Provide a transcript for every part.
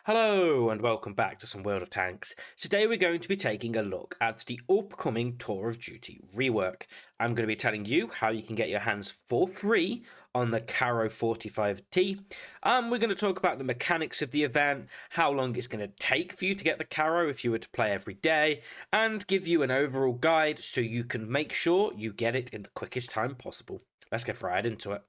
Hello and welcome back to some World of Tanks. Today we're going to be taking a look at the upcoming Tour of Duty rework. I'm going to be telling you how you can get your hands for free on the Carro 45T. We're going to talk about the mechanics of the event, how long it's going to take for you to get the Carro if you were to play every day, and give you an overall guide so you can make sure you get it in the quickest time possible. Let's get right into it.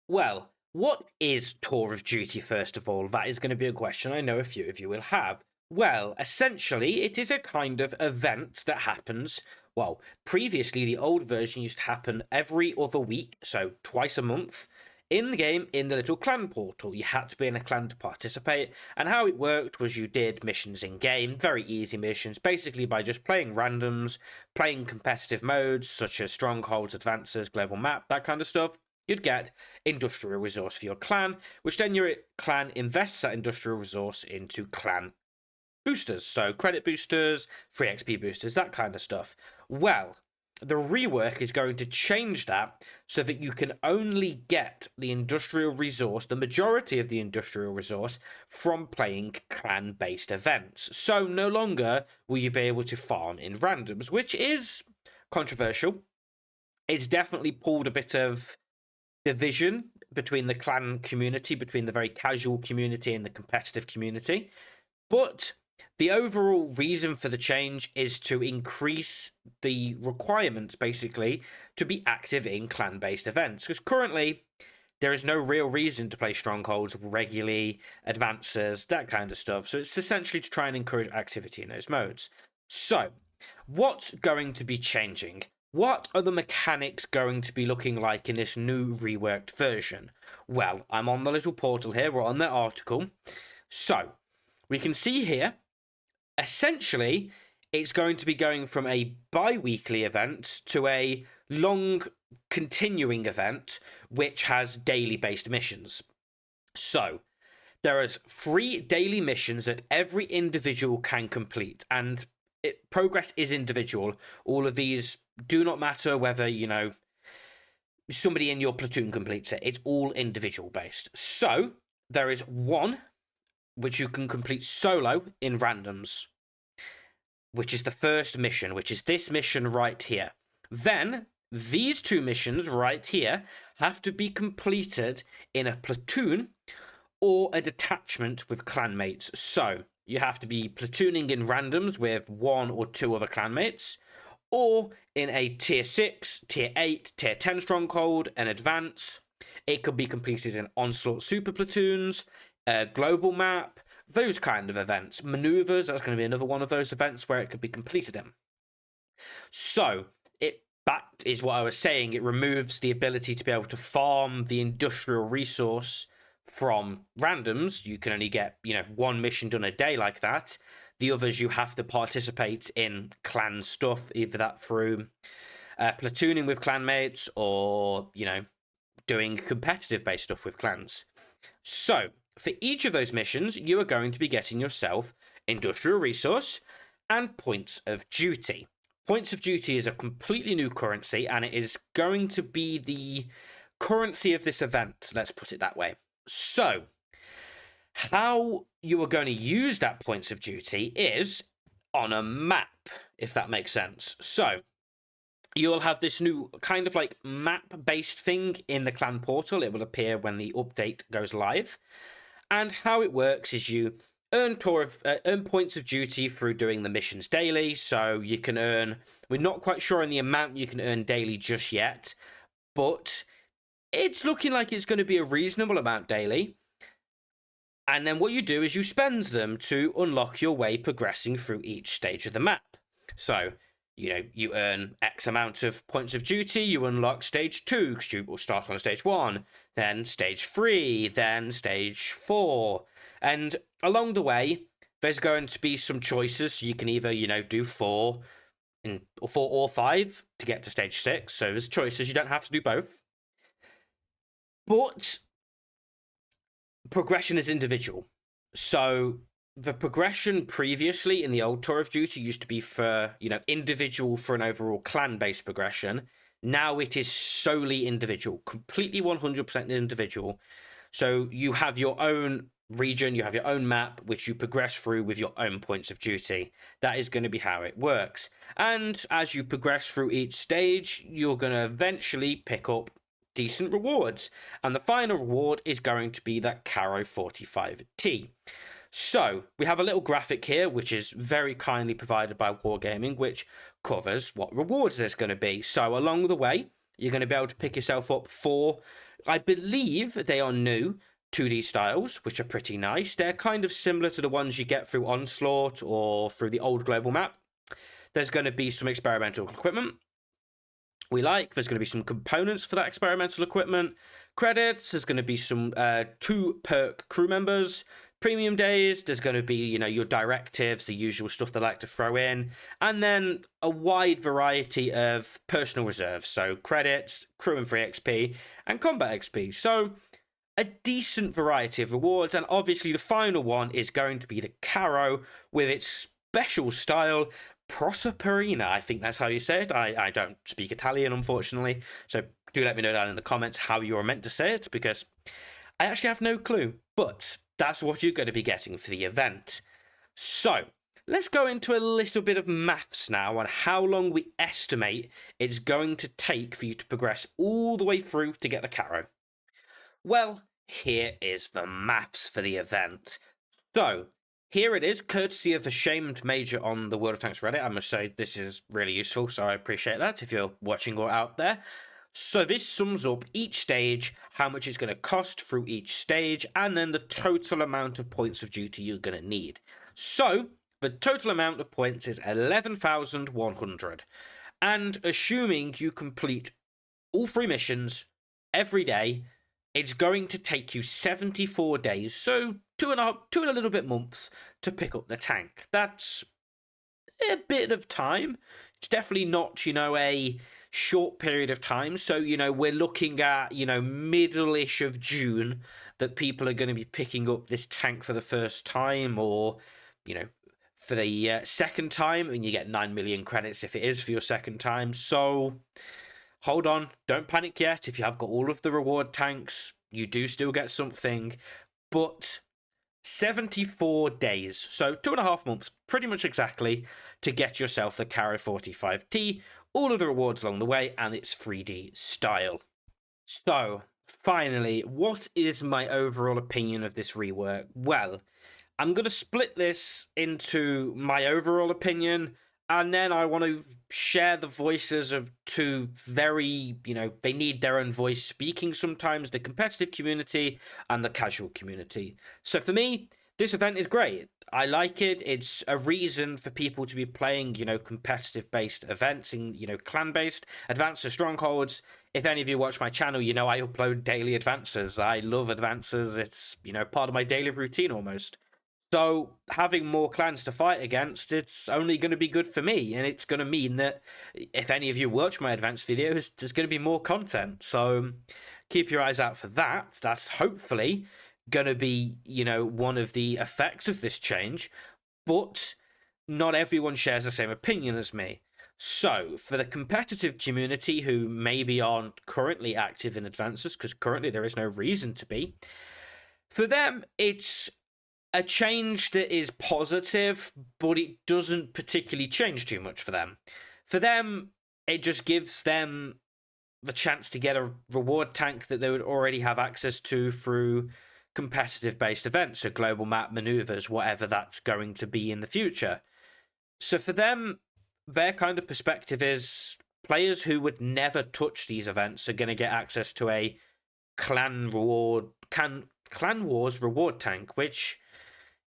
Well, what is Tour of Duty, first of all? That is going to be a question I know a few of you will have. Well, essentially, it is a kind of event that happens. Well, previously, the old version used to happen every other week, so twice a month, in the game, in the little clan portal. You had to be in a clan to participate, and how it worked was you did missions in game, very easy missions, basically by just playing randoms, playing competitive modes such as strongholds, advances, global map, that kind of stuff. You'd get industrial resource for your clan, which then your clan invests that industrial resource into clan boosters. So credit boosters, free XP boosters, that kind of stuff. Well, the rework is going to change that so that you can only get the industrial resource, the majority of the industrial resource, from playing clan-based events. So no longer will you be able to farm in randoms, which is controversial. It's definitely pulled a bit of division between the clan community, between the very casual community and the competitive community. But the overall reason for the change is to increase the requirements, basically, to be active in clan-based events. Because currently, there is no real reason to play strongholds regularly, advances, that kind of stuff. So it's essentially to try and encourage activity in those modes. So, what's going to be changing? What are the mechanics going to be looking like in this new reworked version? Well, I'm on the little portal here, we're on the article. So, we can see here, essentially, it's going to be going from a bi-weekly event to a long continuing event, which has daily based missions. So, there is 3 daily missions that every individual can complete, and progress is individual. All of these do not matter whether, somebody in your platoon completes it. It's all individual based. So, there is one which you can complete solo in randoms, which is the first mission, which is this mission right here. Then, these 2 missions right here have to be completed in a platoon or a detachment with clanmates. So, you have to be platooning in randoms with 1 or 2 other clanmates, or in a tier 6, tier 8, tier 10 stronghold, an advance. It could be completed in onslaught super platoons, a global map, those kind of events. Maneuvers, that's going to be another one of those events where it could be completed in. So, that is what I was saying. It removes the ability to be able to farm the industrial resource from randoms. You can only get, 1 mission done a day like that. The others, you have to participate in clan stuff, either that through platooning with clanmates or, doing competitive-based stuff with clans. So, for each of those missions, you are going to be getting yourself industrial resource and points of duty. Points of duty is a completely new currency, and it is going to be the currency of this event, let's put it that way. So, how you are going to use that points of duty is on a map, if that makes sense. So, you'll have this new kind of like map-based thing in the clan portal. It will appear when the update goes live. And how it works is you earn points of duty through doing the missions daily. So you can earn, we're not quite sure on the amount you can earn daily just yet, but it's looking like it's going to be a reasonable amount daily. And then what you do is you spend them to unlock your way progressing through each stage of the map. So, you earn X amount of points of duty, you unlock stage 2, because you will start on stage 1, then stage 3, then stage 4. And along the way, there's going to be some choices. So you can either, do 4 or 5 to get to stage 6. So there's choices. You don't have to do both. But progression is individual. So the progression previously in the old Tour of Duty used to be for, individual for an overall clan-based progression. Now it is solely individual, completely 100% individual. So you have your own region, you have your own map, which you progress through with your own points of duty. That is going to be how it works. And as you progress through each stage, you're going to eventually pick up decent rewards. And the final reward is going to be that Carro 45T. So, we have a little graphic here, which is very kindly provided by Wargaming, which covers what rewards there's going to be. So, along the way, you're going to be able to pick yourself up for, I believe they are new 2D styles, which are pretty nice. They're kind of similar to the ones you get through Onslaught or through the old global map. There's going to be some experimental equipment there's going to be some components for that experimental equipment, credits, there's going to be some 2 perk crew members, premium days, there's going to be, your directives, the usual stuff they like to throw in, and then a wide variety of personal reserves, so credits, crew and free XP, and combat XP. So a decent variety of rewards, and obviously the final one is going to be the Carro with its special style, Proserpina. I think that's how you say it. I don't speak Italian, unfortunately, so do let me know down in the comments how you're meant to say it, because I actually have no clue, but that's what you're going to be getting for the event. So let's go into a little bit of maths now on how long we estimate it's going to take for you to progress all the way through to get the Carro. Well, here is the maths for the event. So here it is, courtesy of the shamed major on the World of Tanks Reddit. I must say this is really useful, so I appreciate that if you're watching or out there. So this sums up each stage, how much it's going to cost through each stage, and then the total amount of points of duty you're going to need. So the total amount of points is 11,100. And assuming you complete all 3 missions every day, it's going to take you 74 days, so 2 and a little bit months to pick up the tank. That's a bit of time. It's definitely not, a short period of time. So, we're looking at, middle-ish of June that people are going to be picking up this tank for the first time, or, for the second time, and you get 9 million credits if it is for your second time. So hold on, don't panic yet. If you have got all of the reward tanks, you do still get something, but 74 days, so 2.5 months, pretty much exactly, to get yourself the Carro 45T, all of the rewards along the way, and its 3D style. So, finally, what is my overall opinion of this rework? Well, I'm going to split this into my overall opinion, and then I want to share the voices of 2 very, they need their own voice speaking sometimes, the competitive community and the casual community. So for me, this event is great. I like it. It's a reason for people to be playing, competitive-based events in, clan-based, advances, strongholds. If any of you watch my channel, I upload daily advances. I love advances. It's, part of my daily routine almost. So having more clans to fight against, it's only going to be good for me, and it's going to mean that if any of you watch my advanced videos, there's going to be more content. So keep your eyes out for that. That's hopefully going to be, one of the effects of this change, but not everyone shares the same opinion as me. So for the competitive community who maybe aren't currently active in advances, because currently there is no reason to be, for them, it's a change that is positive, but it doesn't particularly change too much for them. For them, it just gives them the chance to get a reward tank that they would already have access to through competitive-based events, so global map maneuvers, whatever that's going to be in the future. So for them, their kind of perspective is players who would never touch these events are going to get access to a Clan Wars reward tank, which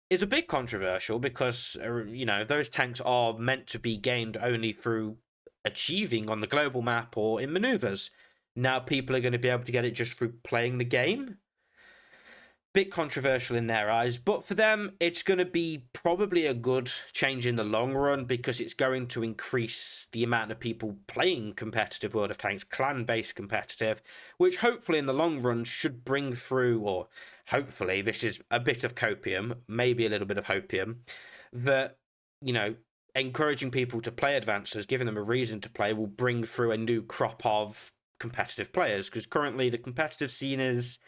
is a bit controversial because, those tanks are meant to be gained only through achieving on the global map or in maneuvers. Now people are going to be able to get it just through playing the game. Bit controversial in their eyes, but for them, it's going to be probably a good change in the long run because it's going to increase the amount of people playing competitive World of Tanks, clan-based competitive, which hopefully in the long run should bring through, or hopefully this is a bit of copium, maybe a little bit of hopium, that, encouraging people to play advances, giving them a reason to play, will bring through a new crop of competitive players, because currently the competitive scene is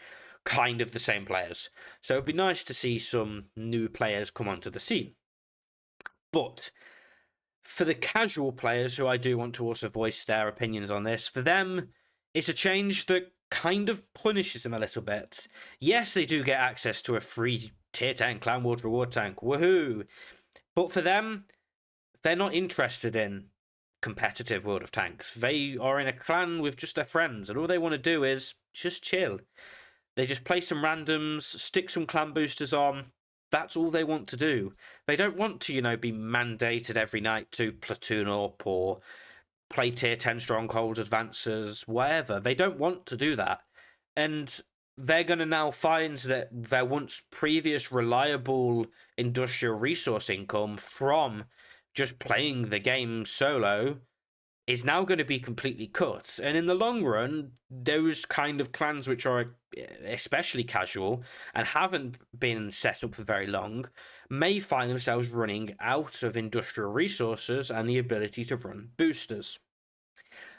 kind of the same players. So it'd be nice to see some new players come onto the scene. But for the casual players who I do want to also voice their opinions on this, for them, it's a change that kind of punishes them a little bit. Yes, they do get access to a free tier 10 Clan Wars reward tank. Woohoo! But for them, they're not interested in competitive World of Tanks. They are in a clan with just their friends, and all they want to do is just chill. They just play some randoms, stick some clan boosters on. That's all they want to do. They don't want to, be mandated every night to platoon up or play tier 10 stronghold advances, whatever. They don't want to do that. And they're going to now find that their once previous reliable industrial resource income from just playing the game solo is now going to be completely cut. And in the long run, those kind of clans which are especially casual and haven't been set up for very long may find themselves running out of industrial resources and the ability to run boosters.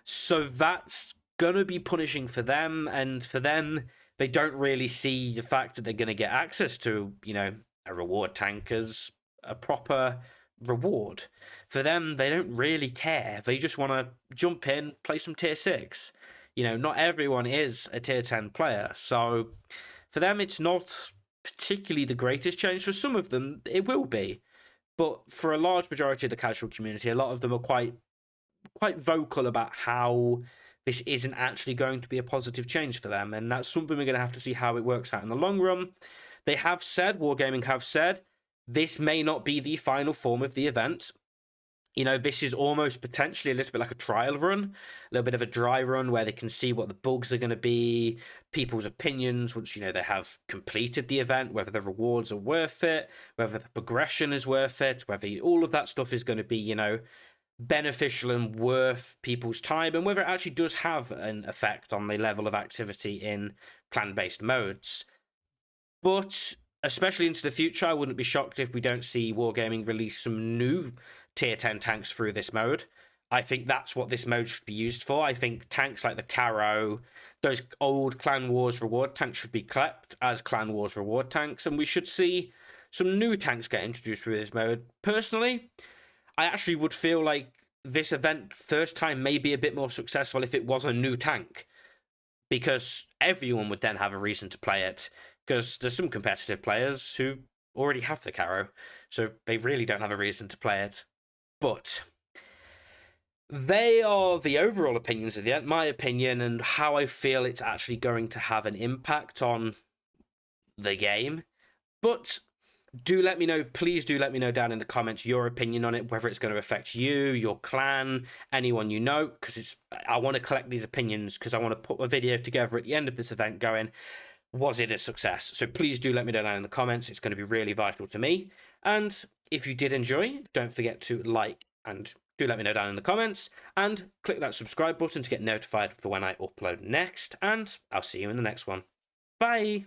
So that's going to be punishing for them, and for them, they don't really see the fact that they're going to get access to, a reward tank as a proper reward. For them, they don't really care. They just want to jump in, play some tier 6. Not everyone is a tier 10 player. So for them, it's not particularly the greatest change. For some of them, it will be. But for a large majority of the casual community, a lot of them are quite vocal about how this isn't actually going to be a positive change for them. And that's something we're going to have to see how it works out in the long run. They have said, Wargaming have said, this may not be the final form of the event. This is almost potentially a little bit like a trial run, a little bit of a dry run where they can see what the bugs are going to be, people's opinions once, they have completed the event, whether the rewards are worth it, whether the progression is worth it, whether all of that stuff is going to be, beneficial and worth people's time, and whether it actually does have an effect on the level of activity in clan-based modes. But especially into the future, I wouldn't be shocked if we don't see Wargaming release some new tier 10 tanks through this mode. I think that's what this mode should be used for. I think tanks like the Carro, those old Clan Wars reward tanks should be kept as Clan Wars reward tanks, and we should see some new tanks get introduced through this mode. Personally, I actually would feel like this event first time may be a bit more successful if it was a new tank, because everyone would then have a reason to play it, because there's some competitive players who already have the Carro, so they really don't have a reason to play it. But they are the overall opinions of the event, my opinion, and how I feel it's actually going to have an impact on the game. But please do let me know down in the comments your opinion on it, whether it's going to affect you, your clan, anyone you know, because I want to collect these opinions, because I want to put a video together at the end of this event going, was it a success? So please do let me know down in the comments. It's going to be really vital to me. And if you did enjoy, don't forget to like and do let me know down in the comments, and click that subscribe button to get notified for when I upload next, and I'll see you in the next one. Bye!